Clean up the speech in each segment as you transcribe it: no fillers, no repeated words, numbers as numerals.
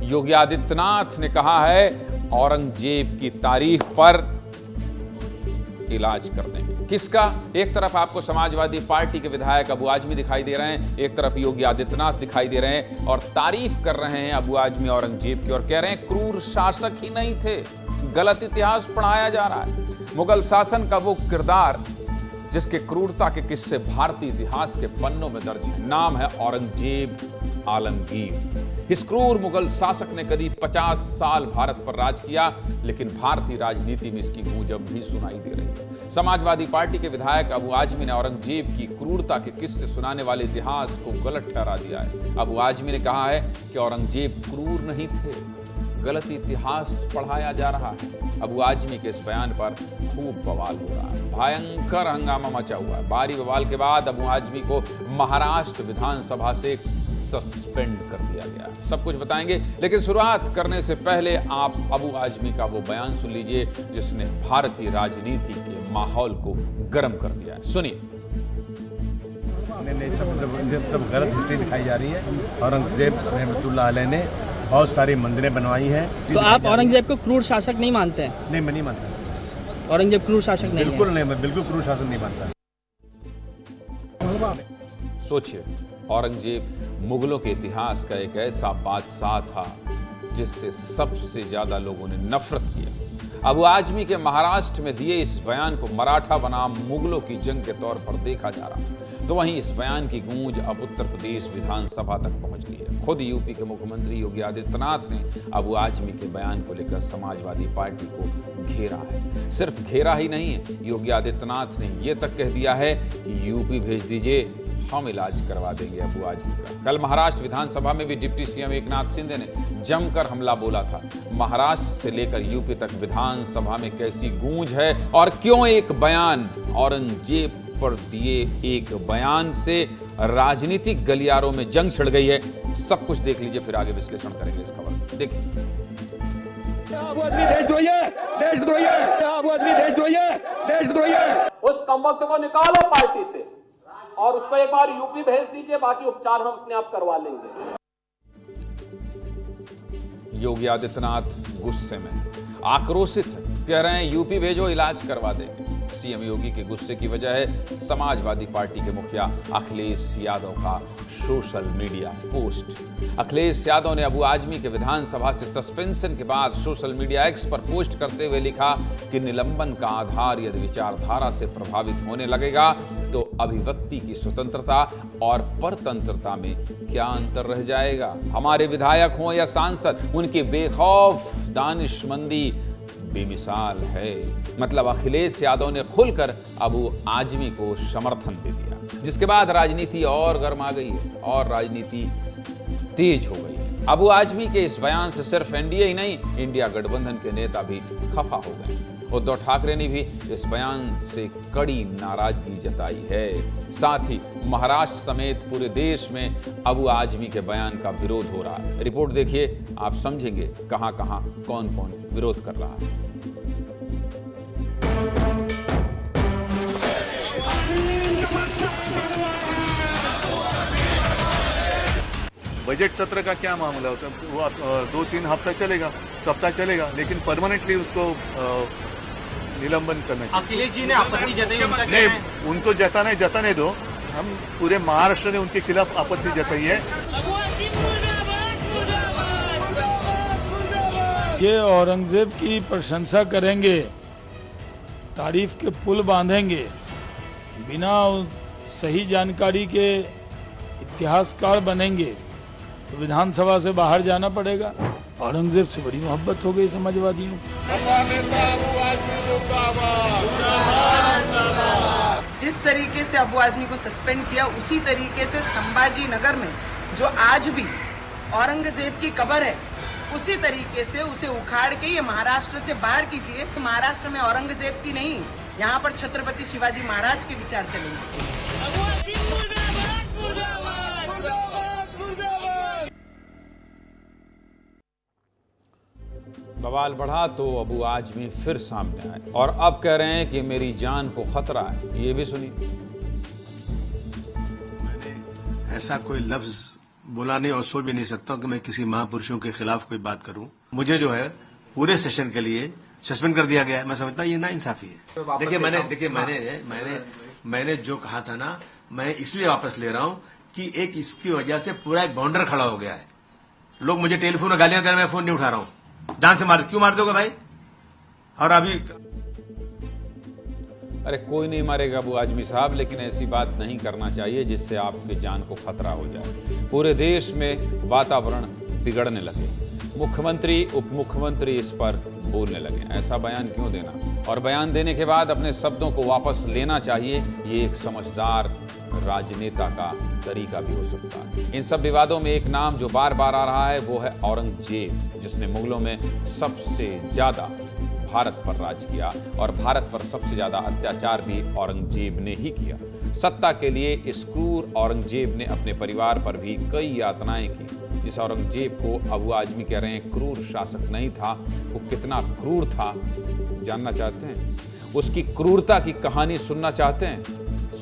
योगी आदित्यनाथ ने कहा है औरंगजेब की तारीफ पर इलाज कर देंगे। किसका? एक तरफ आपको समाजवादी पार्टी के विधायक अबू आजमी दिखाई दे रहे हैं, एक तरफ योगी आदित्यनाथ दिखाई दे रहे हैं और तारीफ कर रहे हैं अबू आजमी औरंगजेब की और कह रहे हैं क्रूर शासक ही नहीं थे, गलत इतिहास पढ़ाया जा रहा है। मुगल शासन का वो किरदार जिसके क्रूरता के किस्से भारतीय इतिहास के पन्नों में दर्ज है, नाम है औरंगजेब आलमगीर। इस क्रूर मुगल शासक ने करीब 50 साल भारत पर राज किया, लेकिन भारतीय राजनीति में इसकी गूंज अब भी सुनाई दे रही है। समाजवादी पार्टी के विधायक अबू आजमी ने औरंगजेब की क्रूरता के किस्से सुनाने वाले इतिहास को गलत ठहरा दिया है। अबू आजमी ने कहा है कि औरंगजेब क्रूर नहीं थे, गलत इतिहास पढ़ाया जा रहा है। अबू आजमी के इस बयान पर खूब बवाल हो रहा है, भयंकर हंगामा मचा हुआ है। भारी बवाल के बाद अबू आजमी को महाराष्ट्र विधानसभा से सस्पेंड कर दिया गया है। सब कुछ बताएंगे, लेकिन शुरुआत करने से पहले आप अबू आजमी का वो बयान सुन लीजिए जिसने भारतीय राजनीति के माहौल को गर्म कर दिया है। सुनिए। सब गलत हिस्ट्री दिखाई जा रही है। औरंगजेब रहमतुल्लाह अलैह ने बहुत सारी मंदिरें बनवाई हैं। तो आप औरंगजेब को क्रूर शासक नहीं मानते हैं? नहीं, मैं नहीं मानता। औरंगजेब क्रूर शासक नहीं? बिल्कुल नहीं, मैं बिल्कुल क्रूर शासक नहीं मानता। सोचिए, औरंगजेब मुगलों के इतिहास का एक ऐसा बादशाह था जिससे सबसे ज्यादा लोगों ने नफरत किया। अबू आजमी के महाराष्ट्र में दिए इस बयान को मराठा बनाम मुगलों की जंग के तौर पर देखा जा रहा है, तो वहीं इस बयान की गूंज अब उत्तर प्रदेश विधानसभा तक पहुंच गई है। खुद यूपी के मुख्यमंत्री योगी आदित्यनाथ ने अबू आजमी के बयान को लेकर समाजवादी पार्टी को घेरा है। सिर्फ घेरा ही नहीं है, योगी आदित्यनाथ ने यह तक कह दिया है कि यूपी भेज दीजिए, हम इलाज करवा देंगे अबू आजमी का। कल महाराष्ट्र विधानसभा में भी डिप्टी सीएम एकनाथ शिंदे ने जमकर हमला बोला था। महाराष्ट्र से लेकर यूपी तक विधानसभा में कैसी गूंज है और क्यों एक बयान, औरंगजेब पर दिए एक बयान से राजनीतिक गलियारों में जंग छिड़ गई है। सब कुछ देख लीजिए, फिर आगे विश्लेषण करेंगे इस खबर। देखिए। अबू आजमी देशद्रोही है, देशद्रोही है, अबू आजमी देशद्रोही है, देशद्रोही है। उस कमबख्त को निकालो पार्टी से और उसको एक बार यूपी भेज दीजिए, बाकी उपचार हम अपने आप करवा लेंगे। योगी आदित्यनाथ गुस्से में, आक्रोशित है, कह रहे हैं यूपी भेजो, इलाज करवा देंगे। सीएम योगी के गुस्से की वजह है समाजवादी पार्टी के मुखिया अखिलेश यादव का social media post. Akhilesh Yadav ने अबू आजमी के विधानसभा से सस्पेंशन के बाद सोशल मीडिया एक्स पर पोस्ट करते हुए लिखा कि निलंबन का आधार यदि विचारधारा से प्रभावित होने लगेगा तो अभिव्यक्ति की स्वतंत्रता और परतंत्रता में क्या अंतर रह जाएगा। हमारे विधायक हों या सांसद, उनकी बेखौफ दानिशमंदी बेमिसाल है। मतलब अखिलेश यादव ने खुलकर अबू आजमी को समर्थन दे दिया, जिसके बाद राजनीति और गर्म आ गई है और राजनीति तेज हो गई है। अबू आजमी के इस बयान से सिर्फ एनडीए ही नहीं, इंडिया गठबंधन के नेता भी खफा हो गए। उद्धव ठाकरे ने भी इस बयान से कड़ी नाराजगी जताई है। साथ ही महाराष्ट्र समेत पूरे देश में अबू आजमी के बयान का विरोध हो रहा है। रिपोर्ट देखिए, आप समझेंगे कहां कहां कौन कौन विरोध कर रहा है। बजट सत्र का क्या मामला होता है? वो 2-3 हफ्ता चलेगा, सप्ताह चलेगा, लेकिन परमानेंटली उसको निलंबन करना चाहिए। अखिलेश जी ने आपत्ति जताई, नहीं, उनको जताने दो। हम पूरे महाराष्ट्र ने उनके खिलाफ आपत्ति जताई है। ये औरंगजेब की प्रशंसा करेंगे, तारीफ के पुल बांधेंगे, बिना सही जानकारी के इतिहासकार बनेंगे तो विधानसभा से बाहर जाना पड़ेगा। औरंगजेब से बड़ी मोहब्बत हो गई समाजवादियों को। जिस तरीके से अबू आजमी को सस्पेंड किया, उसी तरीके से संभाजी नगर में जो आज भी औरंगजेब की कब्र है, उसी तरीके से उसे उखाड़ के ये महाराष्ट्र से बाहर कीजिए। महाराष्ट्र में औरंगजेब की नहीं, यहाँ पर छत्रपति शिवाजी महाराज के विचार चलेंगे। बवाल बढ़ा तो अबू आजमी फिर सामने आए और अब कह रहे हैं कि मेरी जान को खतरा है। ये भी सुनिए। मैंने ऐसा कोई लफ्ज बोला नहीं और सोच भी नहीं सकता हूं कि मैं किसी महापुरुषों के खिलाफ कोई बात करूं। मुझे जो है पूरे सेशन के लिए सस्पेंड कर दिया गया है। मैं समझता हूं ये नाइंसाफी है। देखिए मैंने जो कहा था ना, मैं इसलिए वापस ले रहा हूं कि एक इसकी वजह से पूरा एक बाउंडर खड़ा हो गया है। लोग मुझे टेलीफोन में गालियां दे रहे हैं, मैं फोन नहीं उठा रहा हूं। जान से क्यों मार दोगे भाई? और अभी अरे कोई नहीं मारेगा अबू आजमी साहब, लेकिन ऐसी बात नहीं करना चाहिए जिससे आपकी जान को खतरा हो जाए। पूरे देश में वातावरण बिगड़ने लगे, मुख्यमंत्री उप मुख्यमंत्री इस पर बोलने लगे। ऐसा बयान क्यों देना? और बयान देने के बाद अपने शब्दों को वापस लेना चाहिए, ये एक समझदार राजनेता का तरीका भी हो सकता है। इन सब विवादों में एक नाम जो बार बार आ रहा है वो है औरंगजेब, जिसने मुगलों में सबसे ज्यादा भारत पर राज किया और भारत पर सबसे ज्यादा अत्याचार भी औरंगजेब ने ही किया। सत्ता के लिए इस क्रूर औरंगजेब ने अपने परिवार पर भी कई यातनाएं की। जिस औरंगजेब को अबू आजमी कह रहे हैं क्रूर शासक नहीं था, वो कितना क्रूर था जानना चाहते हैं? उसकी क्रूरता की कहानी सुनना चाहते हैं?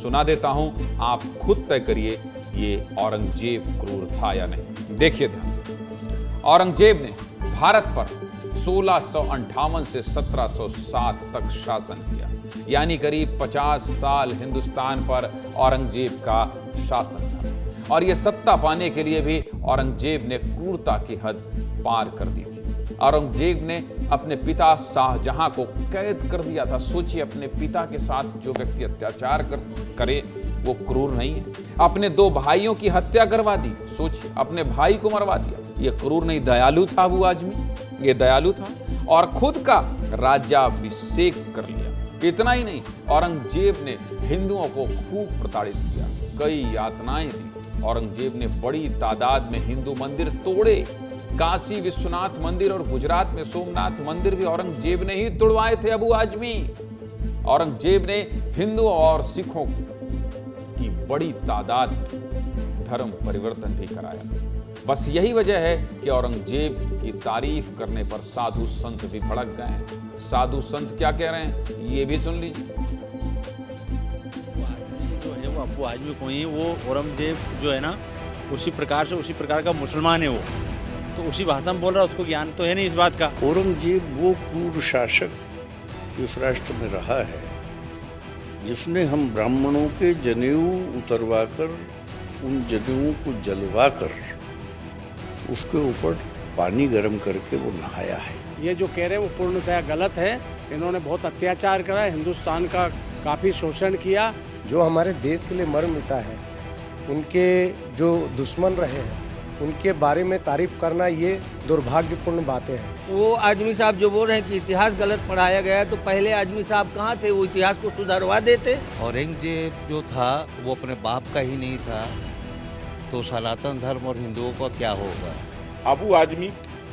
सुना देता हूं, आप खुद तय करिए ये औरंगजेब क्रूर था या नहीं। देखिए ध्यान से, औरंगजेब ने भारत पर 1658 से 1707 तक शासन किया, यानी करीब 50 साल हिंदुस्तान पर औरंगजेब का शासन था। और यह सत्ता पाने के लिए भी औरंगजेब ने क्रूरता की हद पार कर दी थी। औरंगजेब ने अपने पिता शाहजहां को कैद कर दिया था। सोचिए, अपने पिता के साथ जो व्यक्ति अत्याचार करे वो क्रूर नहीं है? अपने 2 भाइयों की हत्या करवा दी, सोचिए, अपने भाई को मरवा दिया, ये क्रूर नहीं, दयालु था अबू आजमी, ये दयालु था। और खुद का राज्याभिषेक कर लिया। इतना ही नहीं, औरंगजेब ने हिंदुओं को खूब प्रताड़ित किया, कई यातनाएं दी। औरंगजेब ने बड़ी तादाद में हिंदू मंदिर तोड़े। काशी विश्वनाथ मंदिर और गुजरात में सोमनाथ मंदिर भी औरंगजेब ने ही तोड़वाए थे अबू आजमी। औरंगजेब ने हिंदुओं और सिखों की बड़ी तादाद में धर्म परिवर्तन भी कराया। बस यही वजह है कि औरंगजेब की तारीफ करने पर साधु संत भी भड़क गए हैं। साधु संत क्या कह रहे हैं ये भी सुन लीजिए। जो है वो अबू आजमी को ही, वो औरंगजेब जो है ना उसी प्रकार का मुसलमान है वो, तो उसी भाषा में बोल रहा है, उसको ज्ञान तो है नहीं इस बात का। औरंगजेब वो क्रूर शासक इस राष्ट्र में रहा है जिसने हम ब्राह्मणों के जनेऊ उतरवाकर, उन जनेऊ को जलवाकर उसके ऊपर पानी गर्म करके वो नहाया है। ये जो कह रहे हैं वो पूर्णतः गलत है। इन्होंने बहुत अत्याचार करा, हिंदुस्तान का काफ़ी शोषण किया। जो हमारे देश के लिए मर मिटा है, उनके जो दुश्मन रहे हैं उनके बारे में तारीफ करना ये दुर्भाग्यपूर्ण बातें हैं। वो आजमी साहब जो बोल रहे हैं कि इतिहास गलत पढ़ाया गया है, तो पहले आजमी साहब कहाँ थे? वो इतिहास को सुधारवा देते। औरंगजेब जो था वो अपने बाप का ही नहीं था, तो सनातन धर्म और हिंदुओं का क्या होगा? अबू आजमी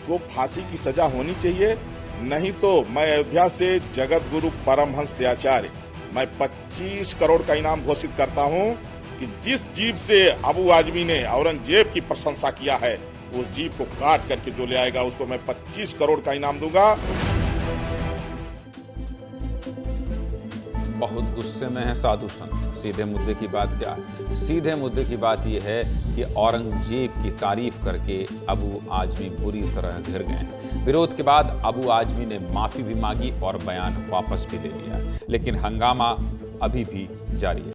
को फांसी की सजा होनी चाहिए, नहीं तो मैं अयोध्या से जगत गुरु परमहंस आचार्य मैं 25 करोड़ का इनाम घोषित करता हूं कि जिस जीव से अबू आजमी ने औरंगजेब की प्रशंसा किया है, उस जीव को काट करके जो ले आएगा उसको मैं 25 करोड़ का इनाम दूंगा। बहुत गुस्से में है साधु संत। सीधे मुद्दे की बात क्या है? सीधे मुद्दे की बात यह है कि औरंगजेब की तारीफ करके अबू आजमी बुरी तरह घिर गए हैं। विरोध के बाद अबू आजमी ने माफी भी मांगी और बयान वापस भी ले लिया, लेकिन हंगामा अभी भी जारी है।